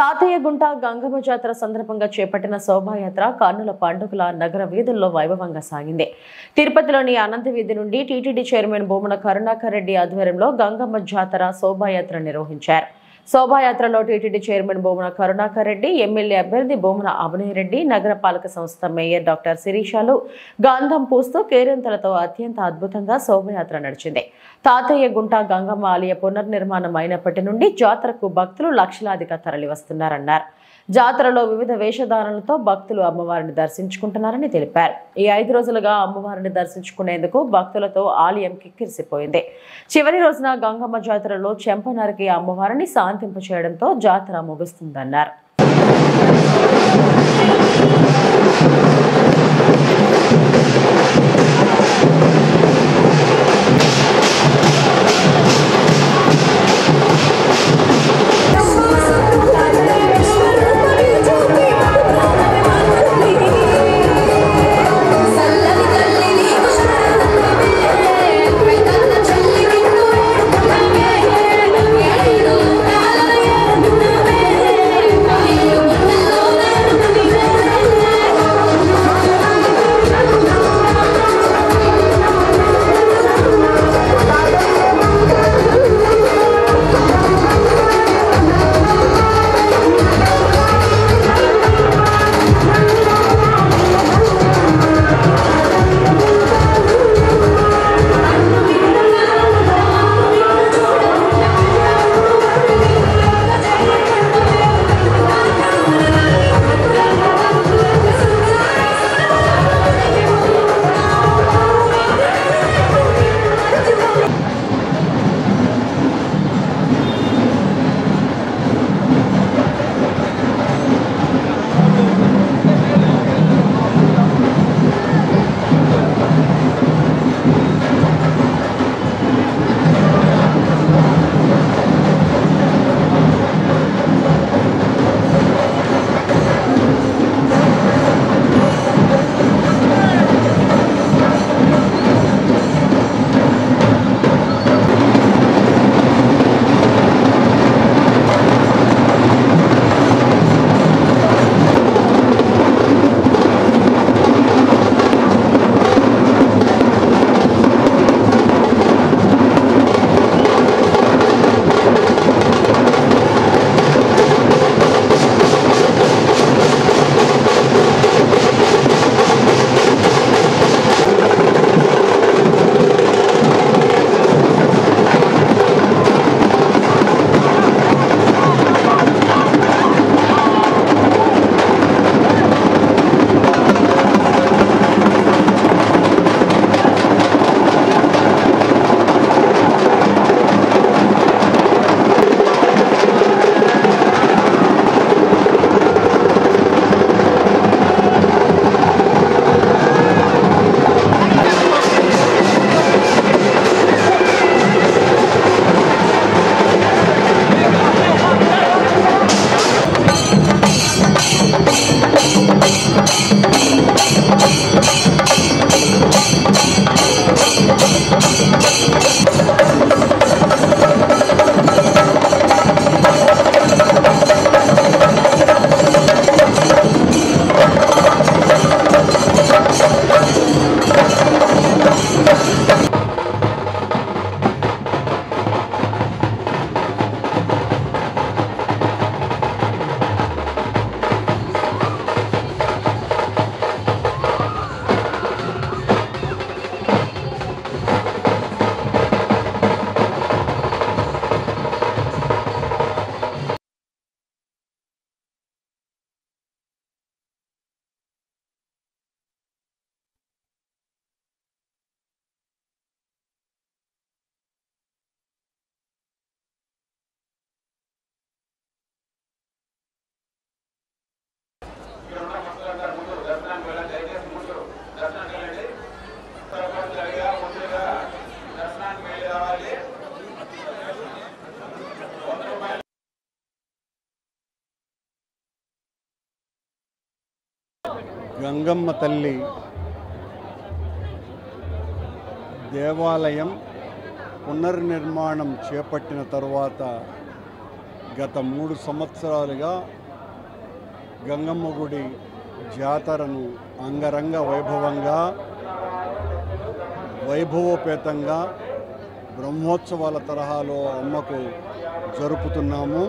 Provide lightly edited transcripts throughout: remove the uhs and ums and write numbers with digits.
తాతయ్యగుంట గంగమ్మ జాతర సందర్భంగా చేపట్టిన శోభాయాత్ర కన్నుల పండుగల నగర వీధుల్లో వైభవంగా సాగింది. తిరుపతిలోని అనంత వీధి నుండి టీటీడీ చైర్మన్ భూమన కరుణాకర్ రెడ్డి ఆధ్వర్యంలో గంగమ్మ జాతర శోభాయాత్ర నిర్వహించారు. శోభాయాత్రలో TTD chairman Bhumana Karunakar Reddy, MLA అభ్యర్థి భూమన అభినయ్ రెడ్డి, నగరపాలక సంస్థ మేయర్ డాక్టర్ శిరీషాలు గంధం పూస్తూ కేరింతలతో అత్యంత అద్భుతంగా శోభయాత్ర నడిచింది. తాతయ్యగుంట గంగమ్మ ఆలయ పునర్నిర్మాణం అయినప్పటి నుండి జాతరకు భక్తులు లక్షలాదిగా తరలివస్తున్నారన్నారు. జాతరలో వివిధ వేషధారణలతో భక్తులు అమ్మవారిని దర్శించుకుంటున్నారని తెలిపారు. ఈ 5 రోజులుగా అమ్మవారిని దర్శించుకునేందుకు భక్తులతో ఆలయం కిక్కిరిసిపోయింది. చివరి రోజున గంగమ్మ జాతరలో చెంపనరికి అమ్మవారిని శాంతింపచేయడంతో జాతర ముగుస్తుందన్నారు. గంగమ్మ తల్లి దేవాలయం పునర్నిర్మాణం చేపట్టిన తరువాత గత 3 సంవత్సరాలుగా గంగమ్మ గుడి జాతరను అంగరంగ వైభవోపేతంగా బ్రహ్మోత్సవాల తరహాలో అమ్మకు జరుపుతున్నాము.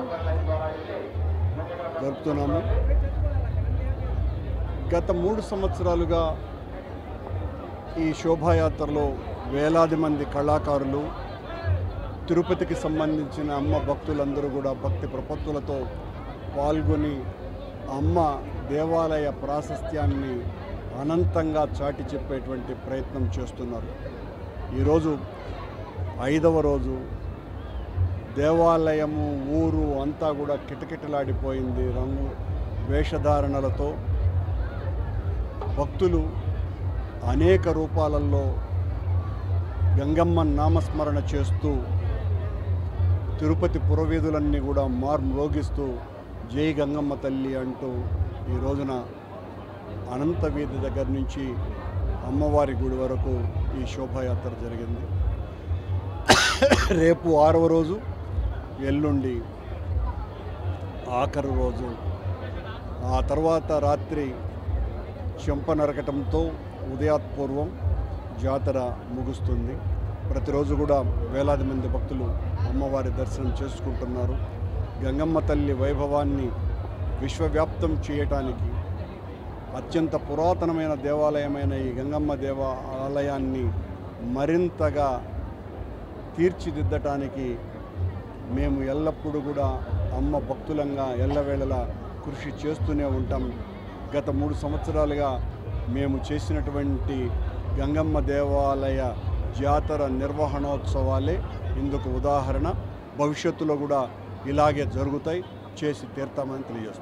గత 3 సంవత్సరాలుగా ఈ శోభాయాత్రలో వేలాది మంది కళాకారులు, తిరుపతికి సంబంధించిన అమ్మ భక్తులందరూ కూడా భక్తి ప్రపత్తులతో పాల్గొని అమ్మ దేవాలయ ప్రాశస్త్యాన్ని అనంతంగా చాటి చెప్పేటువంటి ప్రయత్నం చేస్తున్నారు. ఈరోజు 5వ రోజు. దేవాలయము ఊరు అంతా కూడా కిటకిటలాడిపోయింది రంగు వేషధారణలతో. భక్తులు అనేక రూపాలలో గంగమ్మ నామస్మరణ చేస్తూ తిరుపతి పురవీధులన్నీ కూడా మ్రోగిస్తూ జై గంగమ్మ తల్లి అంటూ ఈ రోజున అనంత వీధి దగ్గర నుంచి అమ్మవారి గుడి వరకు ఈ శోభాయాత్ర జరిగింది. రేపు 6వ రోజు, ఎల్లుండి ఆఖరి రోజు. ఆ తర్వాత రాత్రి చెంప నరకటంతో ఉదయాత్పూర్వం జాతర ముగుస్తుంది. ప్రతిరోజు కూడా వేలాది మంది భక్తులు అమ్మవారి దర్శనం చేసుకుంటున్నారు. గంగమ్మ తల్లి వైభవాన్ని విశ్వవ్యాప్తం చేయటానికి అత్యంత పురాతనమైన దేవాలయమైన ఈ గంగమ్మ దేవాలయాన్ని మరింతగా తీర్చిదిద్దటానికి మేము ఎల్లప్పుడూ కూడా అమ్మ భక్తులంగా ఎల్లవేళలా కృషి చేస్తూనే ఉంటాం. గత 3 సంవత్సరాలుగా మేము చేసినటువంటి గంగమ్మ దేవాలయ జాతర నిర్వహణోత్సవాలే ఇందుకు ఉదాహరణ. భవిష్యత్తులో కూడా ఇలాగే జరుగుతాయి, చేసి తీర్తామని తెలియజేస్తాం.